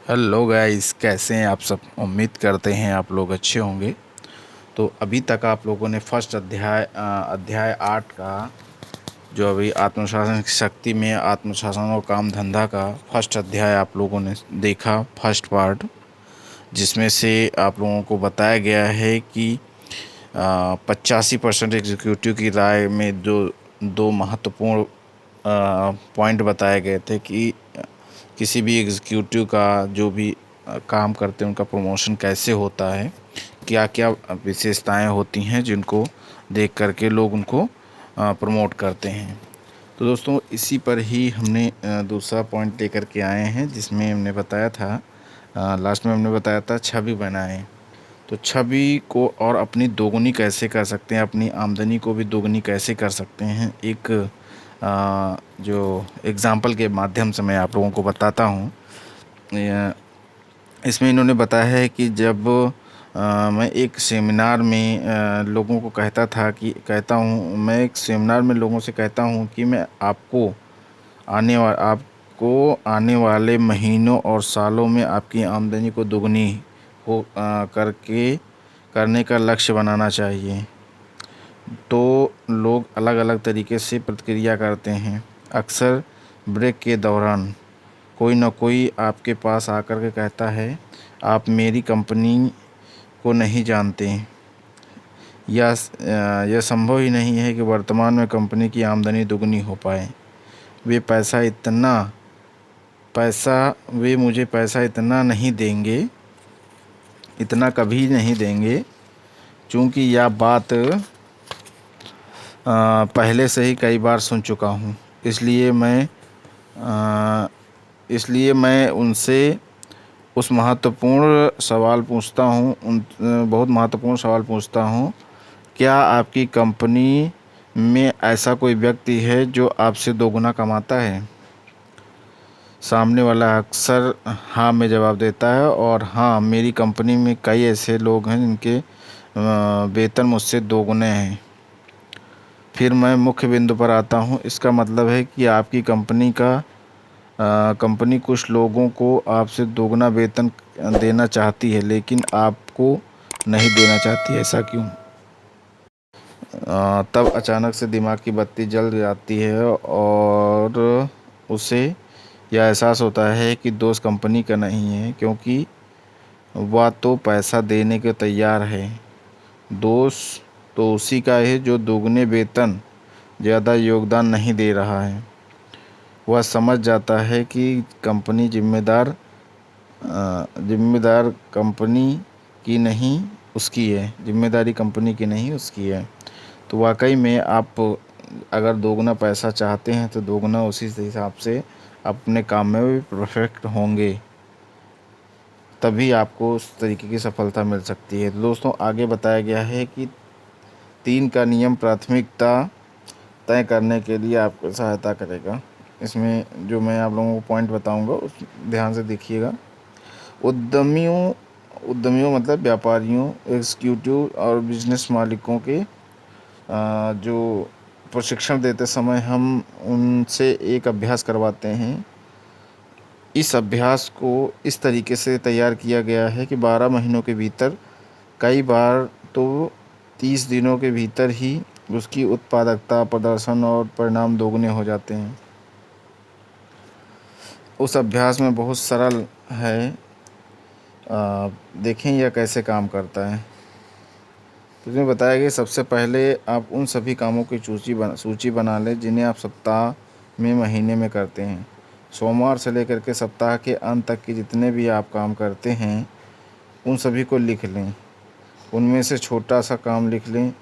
Hello guys, कैसे हैं आप सब। उम्मीद करते हैं आप लोग अच्छे होंगे। तो अभी तक आप लोगों ने फर्स्ट अध्याय 8 का, जो अभी आत्मशासन की शक्ति में आत्मशासन और काम धंधा का फर्स्ट अध्याय आप लोगों ने देखा, फर्स्ट पार्ट, जिसमें से आप लोगों को बताया गया है कि 85% एग्जीक्यूटिव की राय में जो दो महत्वपूर्ण पॉइंट बताए गए थे कि किसी भी एग्जीक्यूटिव का जो भी काम करते हैं उनका प्रमोशन कैसे होता है, क्या क्या विशेषताएं होती हैं जिनको देख करके लोग उनको प्रमोट करते हैं। तो दोस्तों, इसी पर ही हमने दूसरा पॉइंट लेकर के आए हैं, जिसमें हमने बताया था, लास्ट में हमने बताया था छवि बनाएं। तो छवि को और अपनी दोगुनी कैसे कर सकते हैं, अपनी आमदनी को भी दोगुनी कैसे कर सकते हैं, एक जो एग्ज़ाम्पल के माध्यम से मैं आप लोगों को बताता हूँ। इसमें इन्होंने बताया है कि जब मैं एक सेमिनार में लोगों को कहता हूँ, मैं एक सेमिनार में लोगों से कहता हूँ कि मैं आपको आने वाले महीनों और सालों में आपकी आमदनी को दुगनी करने का लक्ष्य बनाना चाहिए, तो लोग अलग अलग तरीके से प्रतिक्रिया करते हैं। अक्सर ब्रेक के दौरान कोई ना कोई आपके पास आकर के कहता है, आप मेरी कंपनी को नहीं जानते, यह संभव ही नहीं है कि वर्तमान में कंपनी की आमदनी दुगनी हो पाए। वे मुझे पैसा इतना नहीं देंगे, इतना कभी नहीं देंगे, क्योंकि यह बात पहले से ही कई बार सुन चुका हूँ। इसलिए मैं उनसे उस महत्वपूर्ण सवाल पूछता हूँ उन बहुत महत्वपूर्ण सवाल पूछता हूँ, क्या आपकी कंपनी में ऐसा कोई व्यक्ति है जो आपसे दोगुना कमाता है? सामने वाला अक्सर हाँ में जवाब देता है, और हाँ, मेरी कंपनी में कई ऐसे लोग हैं जिनके वेतन मुझसे दोगुने हैं। फिर मैं मुख्य बिंदु पर आता हूँ। इसका मतलब है कि आपकी कंपनी कुछ लोगों को आपसे दोगुना वेतन देना चाहती है, लेकिन आपको नहीं देना चाहती। ऐसा क्यों? तब अचानक से दिमाग की बत्ती जल जाती है और उसे यह एहसास होता है कि दोस्त कंपनी का नहीं है, क्योंकि वह तो पैसा देने के तैयार है। दोस्त तो उसी का है जो दोगुने वेतन, ज़्यादा योगदान नहीं दे रहा है। वह समझ जाता है कि जिम्मेदार कंपनी की नहीं उसकी है, जिम्मेदारी कंपनी की नहीं उसकी है। तो वाकई में आप अगर दोगुना पैसा चाहते हैं तो दोगुना उसी हिसाब से अपने काम में भी परफेक्ट होंगे, तभी आपको उस तरीके की सफलता मिल सकती है। तो दोस्तों, आगे बताया गया है कि 3 का नियम प्राथमिकता तय करने के लिए आपको सहायता करेगा। इसमें जो मैं आप लोगों को पॉइंट बताऊंगा उस ध्यान से देखिएगा। उद्यमियों मतलब व्यापारियों, एग्जीक्यूटिव और बिजनेस मालिकों के जो प्रशिक्षण देते समय हम उनसे एक अभ्यास करवाते हैं। इस अभ्यास को इस तरीके से तैयार किया गया है कि 12 महीनों के भीतर, कई बार तो 30 दिनों के भीतर ही उसकी उत्पादकता, प्रदर्शन और परिणाम दोगुने हो जाते हैं। उस अभ्यास में बहुत सरल है, देखें यह कैसे काम करता है। तो इसमें बताया गया, सबसे पहले आप उन सभी कामों की सूची बना लें जिन्हें आप सप्ताह में, महीने में करते हैं। सोमवार से लेकर के सप्ताह के अंत तक के जितने भी आप काम करते हैं उन सभी को लिख लें। उनमें से छोटा सा काम लिख लें,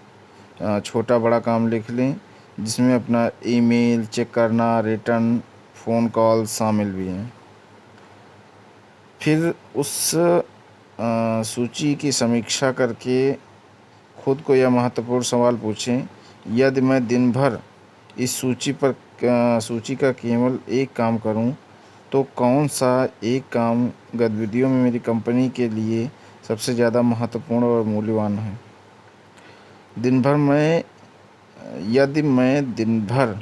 छोटा बड़ा काम लिख लें, जिसमें अपना ईमेल चेक करना, रिटर्न, फ़ोन कॉल शामिल भी हैं। फिर उस सूची की समीक्षा करके खुद को यह महत्वपूर्ण सवाल पूछें, यदि मैं दिन भर इस सूची का केवल एक काम करूं, तो कौन सा एक काम गतिविधियों में मेरी कंपनी के लिए सबसे ज़्यादा महत्वपूर्ण और मूल्यवान है। यदि मैं दिन भर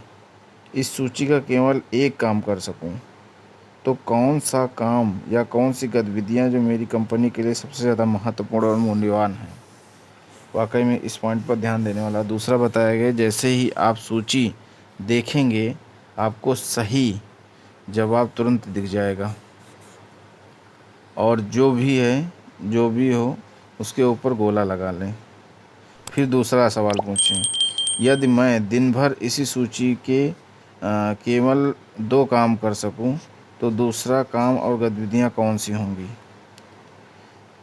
इस सूची का केवल एक काम कर सकूं, तो कौन सा काम या कौन सी गतिविधियाँ जो मेरी कंपनी के लिए सबसे ज़्यादा महत्वपूर्ण और मूल्यवान हैं। वाकई में इस पॉइंट पर ध्यान देने वाला। दूसरा बताया गया, जैसे ही आप सूची देखेंगे आपको सही जवाब तुरंत दिख जाएगा, और जो भी है जो भी हो उसके ऊपर गोला लगा लें। फिर दूसरा सवाल पूछें, यदि मैं दिन भर इसी सूची के केवल 2 काम कर सकूं तो दूसरा काम और गतिविधियां कौन सी होंगी।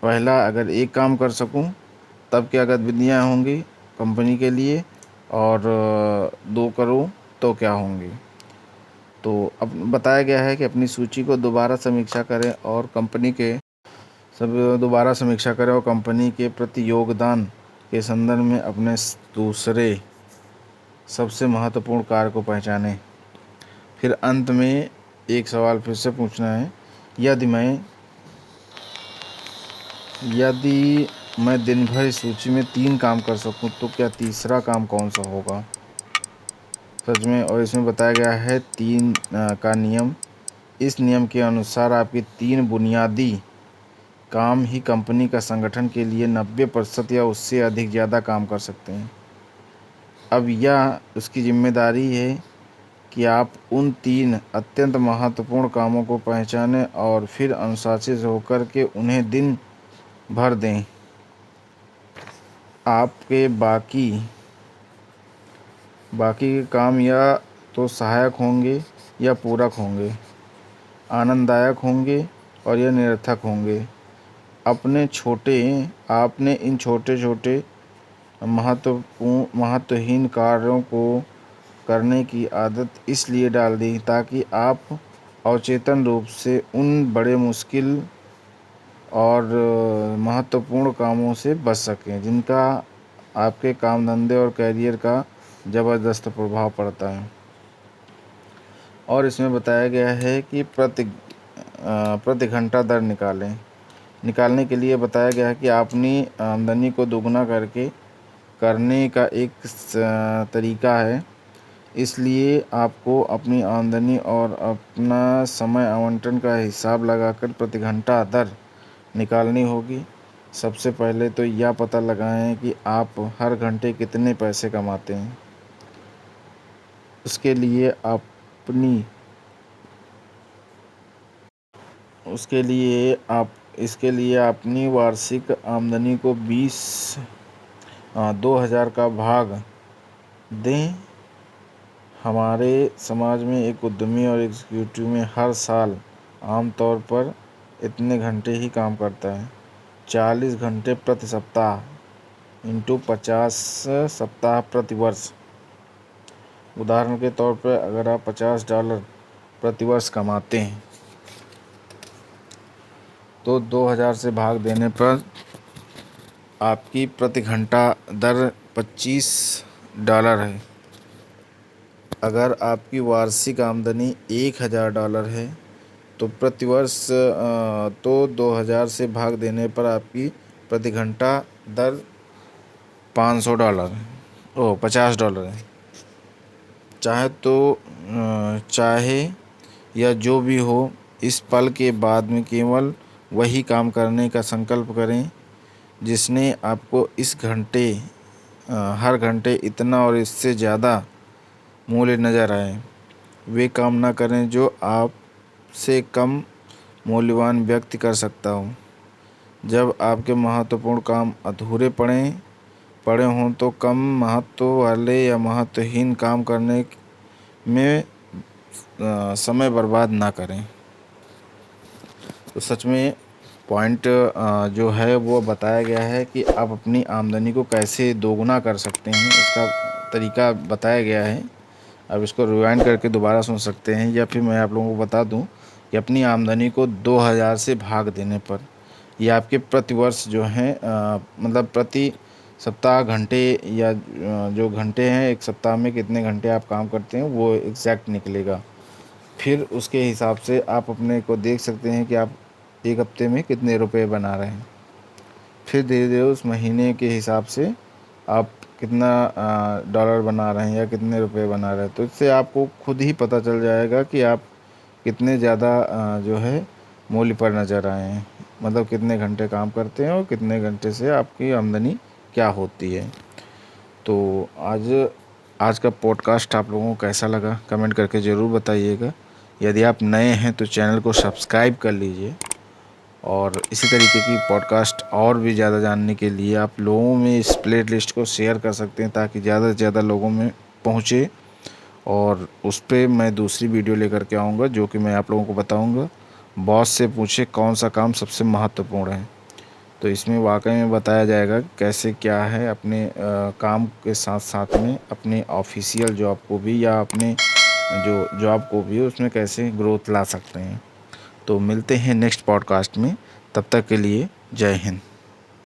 पहला, अगर एक काम कर सकूं तब क्या गतिविधियां होंगी कंपनी के लिए, और 2 करूं तो क्या होंगी। तो अब बताया गया है कि अपनी सूची को दोबारा समीक्षा करें और कंपनी के प्रति योगदान के संदर्भ में अपने दूसरे सबसे महत्वपूर्ण कार्य को पहचानें। फिर अंत में एक सवाल फिर से पूछना है, यदि मैं दिन भर इस सूची में 3 काम कर सकूं तो क्या तीसरा काम कौन सा होगा। सच में, और इसमें बताया गया है 3 का नियम। इस नियम के अनुसार आपके 3 बुनियादी काम ही कंपनी का संगठन के लिए 90% या उससे अधिक ज़्यादा काम कर सकते हैं। अब यह उसकी जिम्मेदारी है कि आप उन 3 अत्यंत महत्वपूर्ण कामों को पहचानें और फिर अनुशासित होकर के उन्हें दिन भर दें। आपके बाकी के काम या तो सहायक होंगे या पूरक होंगे, आनंददायक होंगे और या निरर्थक होंगे। आपने इन छोटे महत्वहीन कार्यों को करने की आदत इसलिए डाल दी ताकि आप अवचेतन रूप से उन बड़े, मुश्किल और महत्वपूर्ण कामों से बच सकें जिनका आपके काम धंधे और करियर का ज़बरदस्त प्रभाव पड़ता है। और इसमें बताया गया है कि प्रति घंटा दर निकालने के लिए बताया गया है कि अपनी आमदनी को दोगुना करने का एक तरीका है। इसलिए आपको अपनी आमदनी और अपना समय आवंटन का हिसाब लगाकर प्रति घंटा दर निकालनी होगी। सबसे पहले तो यह पता लगाएं कि आप हर घंटे कितने पैसे कमाते हैं। उसके लिए अपनी वार्षिक आमदनी को 2000 का भाग दें। हमारे समाज में एक उद्यमी और एग्जीक्यूटिव में हर साल आमतौर पर इतने घंटे ही काम करता है। 40 घंटे प्रति सप्ताह इंटू 50 सप्ताह प्रति वर्ष। उदाहरण के तौर पर अगर आप $50 प्रति वर्ष कमाते हैं तो 2000 से भाग देने पर आपकी प्रति घंटा दर $25 है। अगर आपकी वार्षिक आमदनी $1000 है तो प्रति वर्ष तो 2000 से भाग देने पर आपकी प्रति घंटा दर $50 है। चाहे या जो भी हो, इस पल के बाद में केवल वही काम करने का संकल्प करें जिसने आपको हर घंटे इतना और इससे ज़्यादा मूल्य नज़र आए। वे काम ना करें जो आपसे कम मूल्यवान व्यक्ति कर सकता हो। जब आपके महत्वपूर्ण काम अधूरे पड़े हों तो कम महत्व वाले या महत्वहीन काम करने में समय बर्बाद ना करें। तो सच में पॉइंट जो है वो बताया गया है कि आप अपनी आमदनी को कैसे दोगुना कर सकते हैं, इसका तरीका बताया गया है। अब इसको रिवाइंड करके दोबारा सुन सकते हैं, या फिर मैं आप लोगों को बता दूं कि अपनी आमदनी को 2000 से भाग देने पर ये आपके प्रति वर्ष जो हैं मतलब प्रति सप्ताह घंटे, या जो घंटे हैं एक सप्ताह में कितने घंटे आप काम करते हैं वो एग्जैक्ट निकलेगा। फिर उसके हिसाब से आप अपने को देख सकते हैं कि आप एक हफ्ते में कितने रुपए बना रहे हैं। फिर धीरे धीरे उस महीने के हिसाब से आप कितना डॉलर बना रहे हैं या कितने रुपए बना रहे हैं। तो इससे आपको खुद ही पता चल जाएगा कि आप कितने ज़्यादा जो है मूल्य पर नज़र आए हैं, मतलब कितने घंटे काम करते हैं और कितने घंटे से आपकी आमदनी क्या होती है। तो आज का पॉडकास्ट आप लोगों को कैसा लगा कमेंट करके ज़रूर बताइएगा। यदि आप नए हैं तो चैनल को सब्सक्राइब कर लीजिए, और इसी तरीके की पॉडकास्ट और भी ज़्यादा जानने के लिए आप लोगों में इस प्लेलिस्ट को शेयर कर सकते हैं, ताकि ज़्यादा से ज़्यादा लोगों में पहुँचे। और उस पे मैं दूसरी वीडियो लेकर के आऊँगा, जो कि मैं आप लोगों को बताऊँगा बॉस से पूछे कौन सा काम सबसे महत्वपूर्ण है। तो इसमें वाकई में बताया जाएगा कैसे क्या है अपने काम के साथ साथ में अपने ऑफिशियल जॉब को भी या अपने जो जॉब को भी उसमें कैसे ग्रोथ ला सकते हैं। तो मिलते हैं नेक्स्ट पॉडकास्ट में, तब तक के लिए जय हिंद।